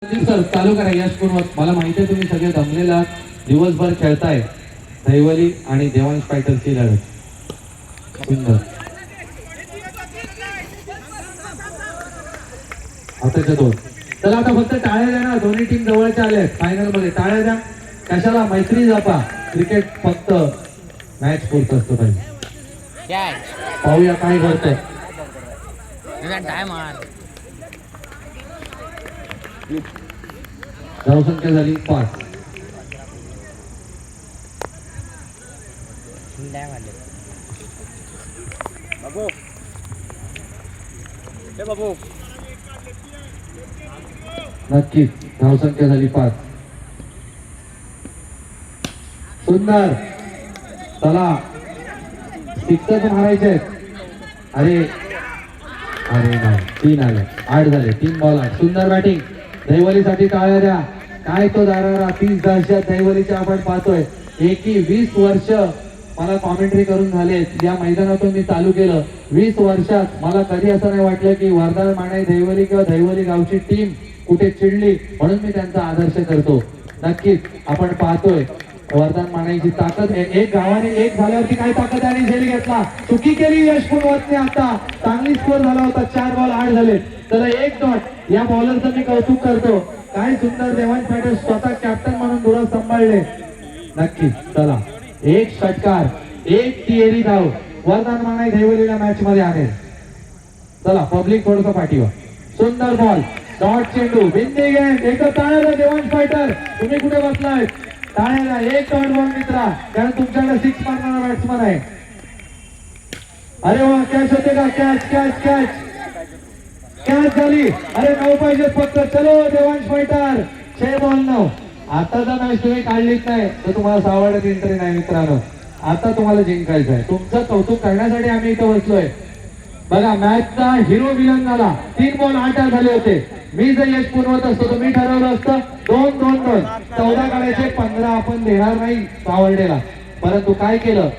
Sir चालू करा यश पूर्वक. मला माहिती आहे तुम्ही सगळे दमलेला आहात, दिवसभर खेळताय. दैवली आणि देवांश फायटर्सची लढत सुंदर. आताच्या दोन. चला आता फक्त टाळ्या द्या ना, दोन्ही टीम जवळच्या आल्या आहेत फायनल मध्ये. टाळ्या द्या. कशाला? मैत्री जपा. क्रिकेट फक्त मॅच पुरत असतं पाहिजे. पाहूया काय घडतं. धावसंख्या झाली 5. नक्कीच धावसंख्या झाली 5. सुंदर. चला सिक्सच मारायचे. अरे अरे नाही, 3 आले. 8 झाले. 3 बॉल 8. सुंदर बॅटिंग. दैवलीसाठी टाळ्या द्या. काय तो दारारा 30 दहशत दैवलीचे आपण पाहतोय. 20 वर्ष मला कॉमेंट्री करून झाले या मैदानातून मी चालू केलं. 20 वर्षात मला कधी असं नाही वाटलं की वरदान माने दैवली किंवा दैवली गावची टीम कुठे चिडली, म्हणून मी त्यांचा आदर्श करतो. नक्कीच आपण पाहतोय वरदान मानेची ताकद. एक गावाने एक झाल्यावरती काय ताकद आणि झेल घेतला. चुकी केली यश पुनवतने. आता चांगली स्कोर झाला होता. 4 बॉल 8 झाले. तर 1 डॉट. या बॉलरचं मी कौतुक करतो. काय सुंदर देवांश फायटर्स स्वतः कॅप्टन म्हणून दुरा सांभाळले. नक्कीच. चला एक षटकार, एक तिहेरी धाव वरदान माने दैवलीला मॅच मध्ये आणेल. चला पब्लिक थोडस पाठीवर. सुंदर बॉल. डॉट चेंडू. बिंदी गेम. एक टाळ्या देवांश फायटर. तुम्ही कुठे बसलाय? टाळ्या. एक डॉट बॉल मित्रा, कारण तुमच्याकडे 6 मारणारा बॅट्समन आहे. अरे वा, कॅच होते का? कॅच कॅच कॅच कॅच झाली. अरे 9 पाहिजे फक्त. चलो देवांश फायटर. 6 बॉल 9. आता जर मॅच तुम्ही काढलीच नाही तर तुम्हाला सावडत एंट्री नाही मित्रांनो. आता तुम्हाला जिंकायचं आहे. तुमचं कौतुक करण्यासाठी आम्ही इथं बसलोय. बघा मॅचचा हिरो विलन झाला. 3 बॉल 8 झाले होते. मी जर यश पुरवत असतो तर मी ठरवलं असतं 2-2-2 14 काढायचे. 15 आपण देणार नाही सावर्डेला. परंतु काय केलं?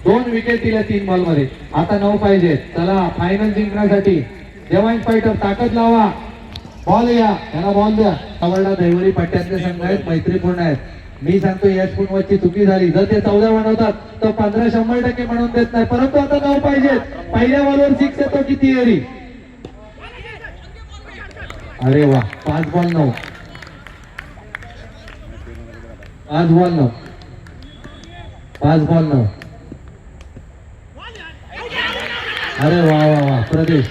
2 विकेट दिल्या 3 बॉल मध्ये. आता 9 पाहिजे. चला फायनल जिंकण्यासाठी देवांश फायटर ताकद लावा. बॉल या. त्यांना बॉल द्या. सावर्डा दैवली पट्ट्यातले संघ आहेत, मैत्रीपूर्ण आहेत. मी सांगतो यश पुनवतची चुकी झाली. जर ते 14 बनवतात तर 15 100% म्हणून देत नाही. परंतु आता 9 पाहिजे. पहिल्या बॉलवर 6 येतो की तिहेरी. अरे वा. 5 बॉल 9. 5 बॉल 9. 5 बॉल 9. अरे वा वा वा. प्रदेश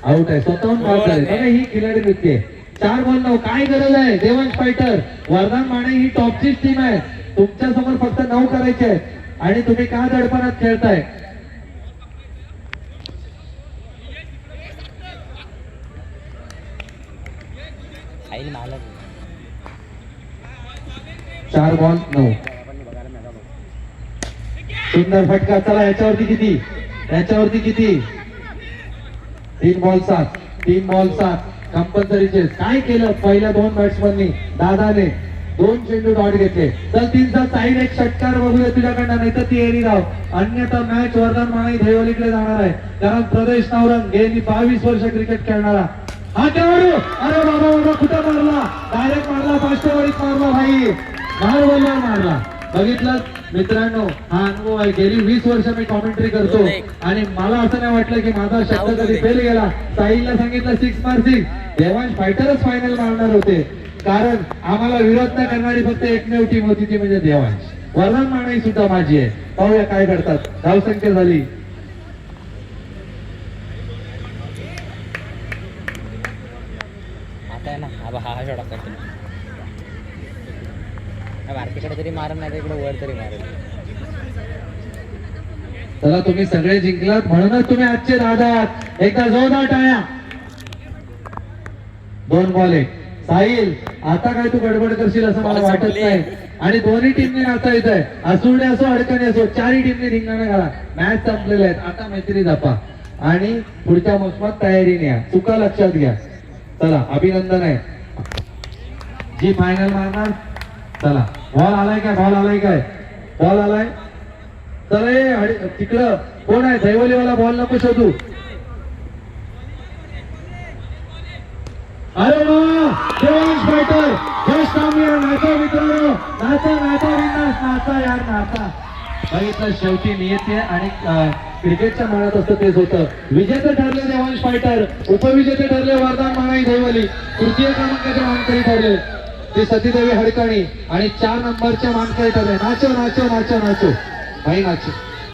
आउट आहे. स्वतःहून बाद झाले. बघा ही खिलाडी वृत्ती आहे. 4 बॉल 9. काय गरज आहे देवांश फायटर? वरदान माने ही टॉपचीच टीम आहे. तुमच्या समोर फक्त 9 करायचे आहेत आणि तुम्ही का दडपणात खेळताय? चार बॉल 9. सुंदर फटका. चला याच्यावरती किती? याच्यावरती किती? 3 बॉल 7. 3 बॉल 7 कंपल्सरीचे. काय केलं पहिल्या 2 बॅट्समननी? दादाने 2 चेंडू डॉट घेतले. तर 3चा साईड एक षटकार बघूया तुझ्याकडनं, नाही तर तिहेरी धाव. अन्यथा मॅच वरदान माने दैवलीकडे जाणार आहे. कारण प्रदेश नावरंग गेली 22 वर्ष क्रिकेट खेळणारा हा खेळाडू. अरे बाबा बाबा कुठं मारला? डायरेक्ट मारला. फास्टवरीत मारला भाई. मारवल्यावर मारला. बघितलं मित्रांनो, हा अनुभव आहे. गेली 20 वर्ष मी कॉमेंट्री करतो आणि मला असं नाही वाटलं की माझा शब्द कधी फेल गेला. साहिलला सांगितलं 6 मार 6. देवांश फायटरच फायनल मारणार होते, कारण आम्हाला विरोध न करणारी फक्त एकमेव टीम होती, ती म्हणजे देवांश. वरदान माने सुद्धा माझी आहे. पाहूया काय करतात. धावसंख्या झाली तरी मारत नाही इकडे वर तरी मारेल. चला तुम्ही सगळे जिंकलात म्हणूनच तुम्ही आजचे दादा आहात. एकदा जोरदार टाळ्या. 2 बॉल 1. साहिल आता काय तू गडबड करशील असं मला वाटत नाही. आणि दोन्ही टीमने नाचायचं आहे. असुडे असो अडकणी असो, 4ही टीमने धिंगाणा घाला. मॅच संपलेले आहेत. आता मैत्री जपा आणि पुढच्या मोसमात तयारीने या. चुका लक्षात घ्या. चला अभिनंदन आहे. जी फायनल मारणार. चला बॉल आलाय काय? बॉल आलाय काय? बॉल आलाय. चला तिकडं कोण आहे? दैवलीवाला बॉल नको शोधू. अरे वा यार नाता बघितलं शेवटी नियती आणि क्रिकेटच्या मनात असतं तेच होतं. विजेते ठरले देवांश फायटर, उपविजेते ठरले वरदान मानाई देवली, तृतीय क्रमांकाचे मानकरी ठरले ते सतीदेवी हडकाणी आणि 4 नंबरच्या मानकरी ठरले. नाचो नाचो नाचो नाचो भाई नाचो.